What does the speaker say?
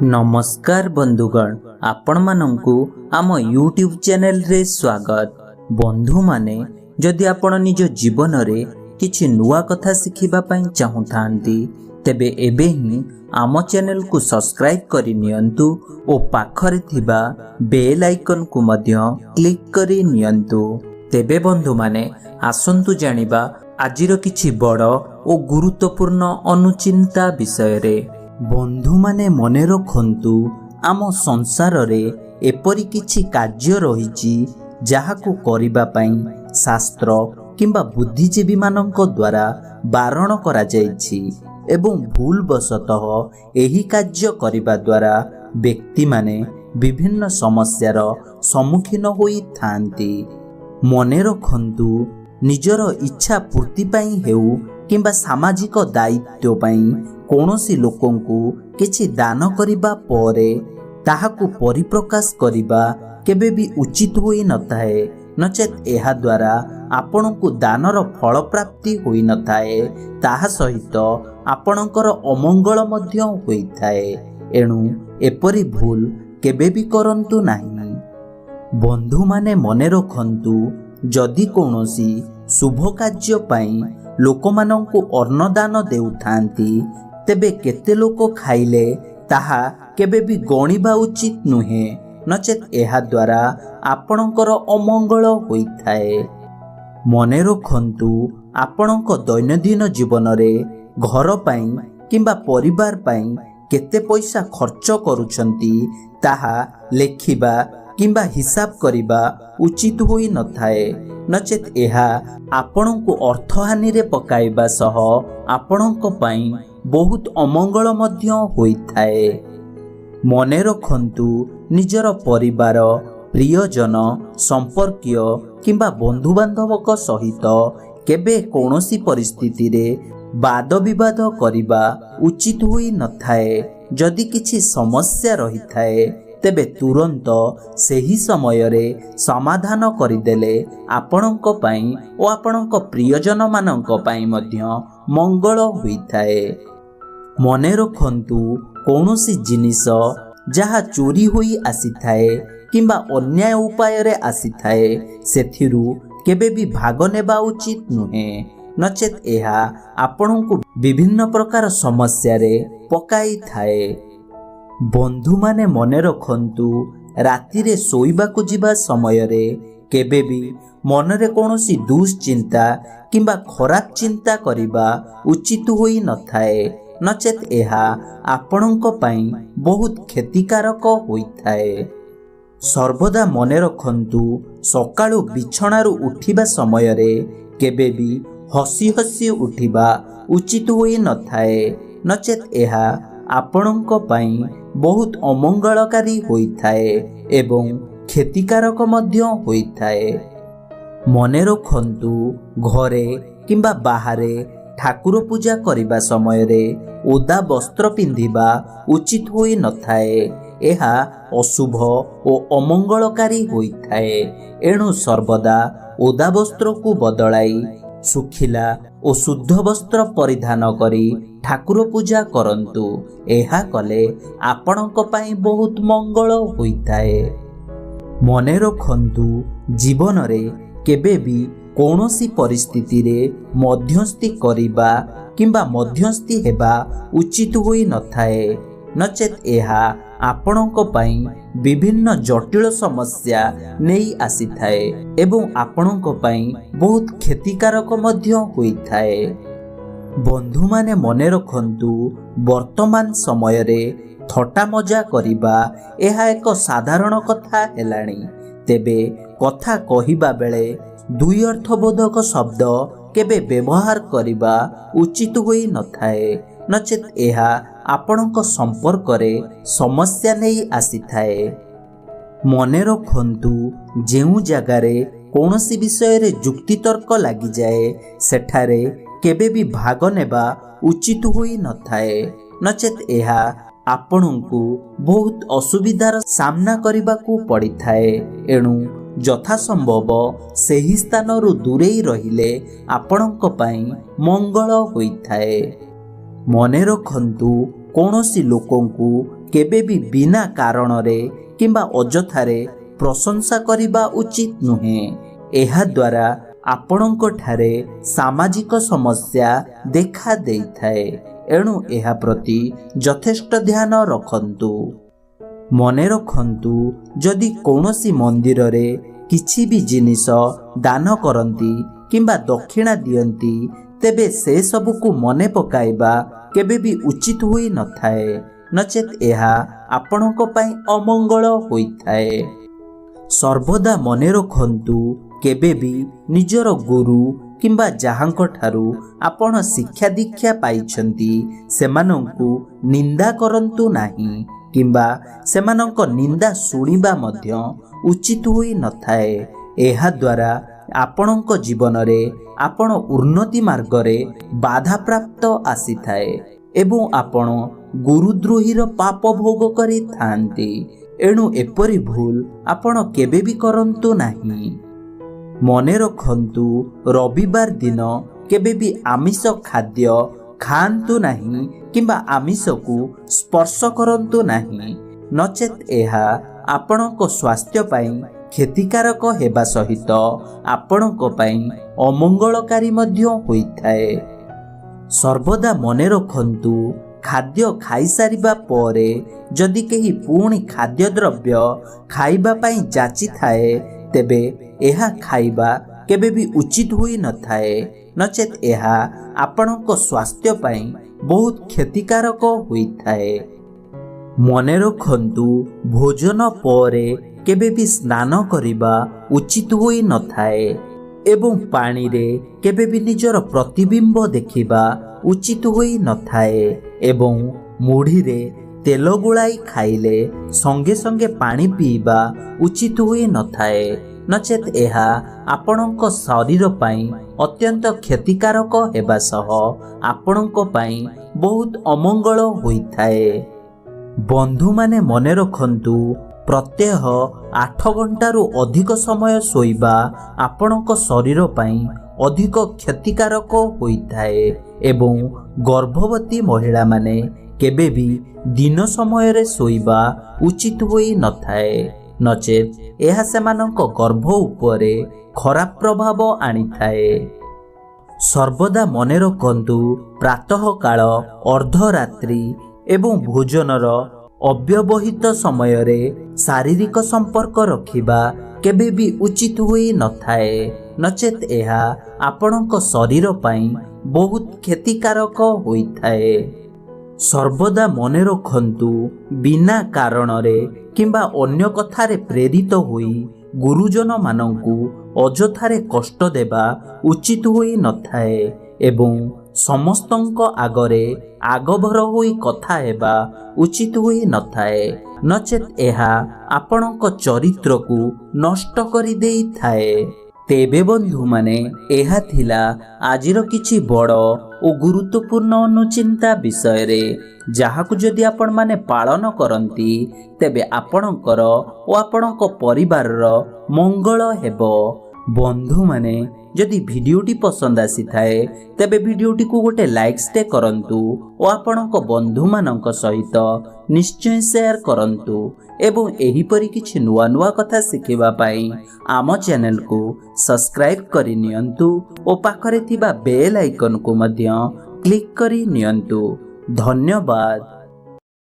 नमस्कार बंधुगण, आपण मानंकु आम यूट्यूब चैनल रे स्वागत। बंधु माने जदि आपण निज जीवन रे किछि नुआ कथा शिखिबा पई चाहुथांती तेबे एबे ही आम चैनल को सब्सक्राइब करि नियंतु ओ पाखरे थिबा बेल आइकन को मध्य क्लिक करि नियंतु। तेबे बंधु माने आसंतु जानिबा आजिर किछि बड़ ओ गुरुत्वपूर्ण अनुचिंता विषय रे। बंधु माने मने रखंतु आम संसार रे एपरि किछि कार्य रहिछि जाहाकु करिबा पई शास्त्र किंबा बुद्धिजीवी मानक द्वारा बारण करा जायछि एवं भूल वशतः एही कार्य करिबा द्वारा व्यक्ति माने विभिन्न समस्यार सम्मुखीन होई थांती। मने रखंतु निजर इच्छा पूर्ति पई हेउ किंबा सामाजिक दायित्व पई कौनसी लोकंकु किछि दान करिबा परे ताहाकु परिप्रकाश करिबा केबे भी उचित होई नथाए, नचेत एहा द्वारा आपणकु दानर फल प्राप्ति होई नथाए, ताहा सहित आपणकर अमंगल मध्य होइथाए। एणु एपरि भूल केबे भी करंतु नाही। बंधु माने मने रखंतु जदि कौनसी शुभ कार्य पई लोकमानंकु अन्नदान देउथांती तेबे केते लोक खाइले ताहा केबे भी गणिबा उचित नुहे, नचेत एहा द्वारा आपणकर अमंगल होइथाए। मने रखंतु आपणक दैनंदिन जीवन रे घर पई किंबा परिवार पई केते पैसा खर्च करूछंती ताहा लेखिबा किंबा हिसाब करिबा उचित होई नथाए, नचेत एहा आपणको अर्थहानि रे पकाइबा सह आपणक पई बहुत अमंगल मध्य होइथाए। मने रखंतु निजर परिवार प्रियजन संपर्कीय किंबा बंधु बांधवक सहित केबे कौनसी परिस्थिति रे वाद विवाद करिबा उचित होई नथाए। जदि किछि समस्या रही थाए तेबे तुरंत सेही समय रे समाधान करिदेले आपणक पई ओ आपणक प्रियजन मानक पई मध्य मंगल होइथाए। मने रखंतु कौनसी जिनिस जहा चोरी होई आसीथाए किंबा अन्याय उपाय रे आसीथाए सेथिरु केबे भी भाग नेबा उचित नुहे, नचेत एहा आपणकु विभिन्न प्रकार समस्या रे पकाई थाए। बंधु माने मने रखंतु राति रे सोइबाकु जिबा समय रे केबे भी मन रे कौनसी दुश्चिंता किंबा खराब चिंता करिबा उचित होई नथाए, नचेत एहा आपणक पई बहुत क्षतिकारक होइथाए। सर्वदा मने रखंतु सकाळु बिछणारु उठिबा समय रे केबे भी हसी हसी उठिबा उचित होई नथाए, नचेत एहा आपणक पई बहुत अमंगलकारी होइथाए एवं क्षतिकारक मध्य होइथाए। मने रखंतु घरे किंबा बाहरे ठाकुर पूजा करिबा समय रे ओदा वस्त्र पिंधिबा उचित होई नथाए, एहा अशुभ ओ अमंगलकारी होइथाए। एणु सर्वदा ओदा वस्त्र को बदलाई सुखिला ओ शुद्ध वस्त्र परिधान करी ठाकुर पूजा करंतु, एहा कले आपणक पई बहुत मंगल होइथाए। मने रखंतु जीवन रे केबे भी कौनसी परिस्थिति रे मध्यस्थी करिबा किंबा मध्यस्थी हेबा उचित होई नथाए, नचेत एहा आपणक पई विभिन्न जटिल समस्या नेई आसीथाए एवं आपणक पई बहुत क्षतिकारक मध्य होइथाए। बंधु माने मने रखंतु वर्तमान समय रे थट्टा मजा करिबा एहा एक साधारण कथा हेलाणी, तेबे कथा कहिबा बेले दुई अर्थबोधक शब्द केबे व्यवहार करिबा उचित होई नथाए, नचेत एहा आपणक संपर्क रे समस्या नेई आसीथाए। मने रखंतु जेउ जगारे कौनसी विषय रे जुक्ति तर्क लागि जाए सेठारे केबे भी भाग नेबा उचित होई नथाए, नचेत एहा आपणकु बहुत असुविधार सामना करिबाकु पड़िथाए। एणु यथा संभव सेही स्थानरु दूरेई रहिले आपणक पई मंगल होइथाए। मने रखंतु कौनसी लोकंकु केबे भी बिना कारणरे किंबा अजथारे प्रशंसा करिबा उचित नुहे। एहा द्वारा आपणक ठारे सामाजिक समस्या देखा देइथाए। एणु एहा प्रति यथेष्ट ध्यान रखंतु। मने रखंतु जदि कौनसी मंदिर रे किछि भी जिनिस दान करंती किंबा दक्षिणा दियंती तेबे से सबको मने पकाइबा केबे भी उचित होई न थाए, नचेत एहा आपणक पई अमंगल होइथाए। सर्वदा मने रखंतु केबे भी निजर गुरु किंबा जहांक ठारू आपण शिक्षा दीक्षा पाइछंती सेमानंकु निंदा करंतु नाही किंबा सेमानंक निंदा सुनिबा मध्य उचित होई न थाए। एहा द्वारा आपणक जीवन रे आपण उन्नति मार्ग रे बाधा प्राप्त आसी थाए एवं आपण गुरुद्रोहीर पाप भोग करि थांती। एणु एपरि भूल आपण केबे भी करंतु नाही। मने रखंतु रविवार दिन केबे भी आमिष खाद्य खांतु नाही किंबा आमिष को स्पर्श करंतु नाही, नचेत एहा आपणक स्वास्थ्य पई क्षतिकारक हेबा सहित आपणक पई अमंगलकारी मध्य होइथाए। सर्वदा मने रखंतु खाद्य खाई सारिबा परे जदि केही पुणी खाद्य द्रव्य खाइबा पई जाची थाए तेबे एहा खाइबा केबे भी उचित होई न थाए, नचेत एहा आपणक स्वास्थ्य पई बहुत क्षतिकारक होइथाए। मने रखंतु भोजन परे केबे भी स्नान करिबा उचित होई न थाए एवं पानी रे केबे भी निजर प्रतिबिंब देखिबा उचित होई न थाए एवं मुढ़ी रे तेल गुलाई खाइले संगे संगे पानी पीबा उचित होई न थाए, नचेत एहा आपणक शरीर पई अत्यंत क्षतिकारक हेबा सह आपणक पई बहुत अमंगल होइथाए। बंधु माने मने रखंतु प्रत्यह 8 घंटारू अधिक समय सोइबा आपणक शरीर पई अधिक क्षतिकारक होइथाए एवं गर्भवती महिला माने केबे भी दिन समय रे सोइबा उचित होई न थाए, नचेत एहा सेमानक गर्भ उपरे खराब प्रभाव आनिथाए। सर्वदा मने रखंतु प्रातः काल अर्धरात्रि एवं भोजनर अव्यवहित समय रे शारीरिक संपर्क रखिबा केबे भी उचित होई न थाए, नचेत एहा आपणक शरीर पई बहुत क्षतिकारक होइथाए। सर्वदा मने रखंतु बिना कारण रे किंबा अन्य कथारे प्रेरित होई गुरुजन मानंकु अजथारे कष्ट देबा उचित होई न थाए एवं समस्तंक आगरे आगभर होई कथा हेबा उचित होई न थाए, नचेत एहा आपणक चरित्र को नष्ट करि देई थाए। तेबे बंधु माने एहा थिला आजिर किछि बड़ ओ गुरुत्वपूर्ण अनुचिंता विषय रे जहाकु जदि आपण माने पालन करंती तेबे आपणकर ओ आपणक परिवारर मंगल हेबो। बंधु माने जदि भिडियोटी पसंद आसी थाए तेबे भिडियोटी को गोटे लाइक्स टे करंतु ओ आपणक बंधु मानक सहित निश्चय शेयर करंतु एवं एही परि किछि नुआ नुआ कथा शिखिबा पई आम चैनल को सब्सक्राइब करि नियंतु ओ पाखरे थिबा बेल आइकन को मध्य क्लिक करि नियंतु। धन्यवाद।